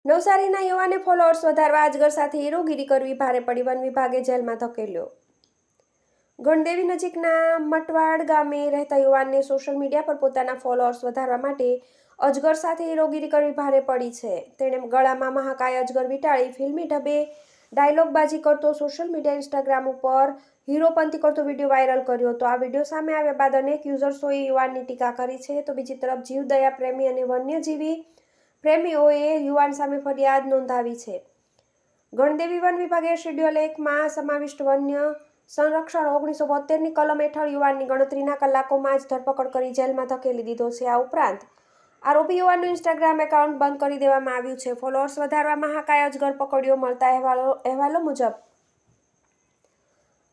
નવસારીના યુવાને ફોલોઅર્સ વધારવા અજગર સાથે હીરોગીરી કરવી ભારે પડી, વન વિભાગે જેલમાં ધકેલ્યો। ગણદેવી નજીકના મટવાડ ગામે રહેતા યુવાનને સોશિયલ મીડિયા પર પોતાના ફોલોઅર્સ વધારવા માટે અજગર સાથે હીરોગીરી કરવી ભારે પડી છે। તેણે ગળામાં મહાકાય અજગર વીંટાળી ફિલ્મી ઢબે ડાયલોગબાજી કરતો સોશિયલ મીડિયા ઇન્સ્ટાગ્રામ ઉપર હીરોપંતી કરતો વિડીયો વાયરલ કર્યો હતો। આ વિડીયો સામે આવ્યા બાદ અનેક યુઝર્સોએ યુવાનની ટીકા કરી છે, તો બીજી તરફ જીવદયા પ્રેમી અને વન્યજીવી પ્રેમીઓએ યુવાન સામે ફરિયાદ નોંધાવી છે। ગણદેવી વન વિભાગે શેડ્યુલ 1માં સમાવિષ્ટ વન્ય સંરક્ષણ 1972ની કલમ હેઠળ યુવાનની ગણતરીના કલાકોમાં જ ધરપકડ કરી જેલમાં ધકેલી દીધો છે। આ ઉપરાંત આરોપી યુવાનનું ઇન્સ્ટાગ્રામ એકાઉન્ટ બંધ કરી દેવામાં આવ્યું છે। ફોલોઅર્સ વધારવા મહાકાય અજગર પકડ્યો મળતા અહેવાલો મુજબ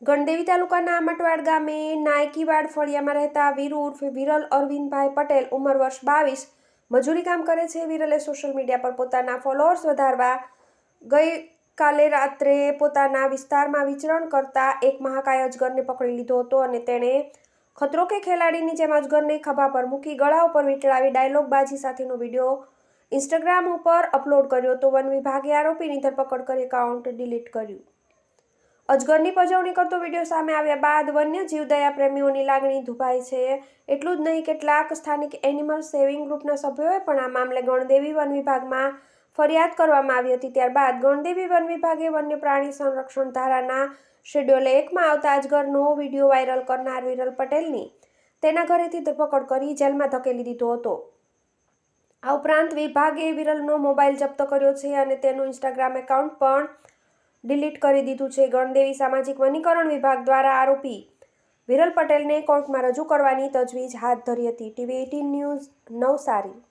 ગણદેવી તાલુકાના મટવાડ ગામે નાયકીવાડ ફળિયામાં રહેતા વીરુ ઉર્ફે વિરલ અરવિંદભાઈ પટેલ ઉંમર વર્ષ 22 મજૂરી કામ કરે છે। વિરલે સોશિયલ મીડિયા પર પોતાના ફોલોઅર્સ વધારવા ગઈકાલે રાત્રે પોતાના વિસ્તારમાં વિચરણ કરતા એક મહાકાય અજગરને પકડી લીધો હતો અને તેણે ખતરો કે ખેલાડીની જેમ અજગરને ખભા પર મૂકી ગળા ઉપર વીંટળાવી ડાયલોગબાજી સાથેનો વિડીયો ઇન્સ્ટાગ્રામ ઉપર અપલોડ કર્યો હતો। વન વિભાગે આરોપીની ધરપકડ કરી એકાઉન્ટ ડિલીટ કર્યું। અજગરની પજવણી કરતો વિડીયો સામે આવ્યા બાદ વન્ય જીવદયા પ્રેમીઓની લાગણી દુભાઈ છે। એટલું જ નહીં, કેટલાક સ્થાનિક એનિમલ સેવિંગ ગ્રુપના સભ્યોએ પણ આ મામલે ગણદેવી વન વિભાગમાં ફરિયાદ કરવામાં આવી હતી। ત્યારબાદ ગણદેવી વન વિભાગે વન્ય પ્રાણી સંરક્ષણ ધારાના શેડ્યુલ 1માં આવતા અજગરનો વિડીયો વાયરલ કરનાર વિરલ પટેલની તેના ઘરેથી ધરપકડ કરી જેલમાં ધકેલી દીધો હતો। આ ઉપરાંત વિભાગે વિરલનો મોબાઈલ જપ્ત કર્યો છે અને તેનું ઇન્સ્ટાગ્રામ એકાઉન્ટ પણ ડિલીટ કરી દીધું છે। ગણદેવી સામાજિક વનીકરણ વિભાગ દ્વારા આરોપી વિરલ પટેલને કોર્ટમાં રજૂ કરવાની તજવીજ હાથ ધરી હતી। TV18 news Navsari.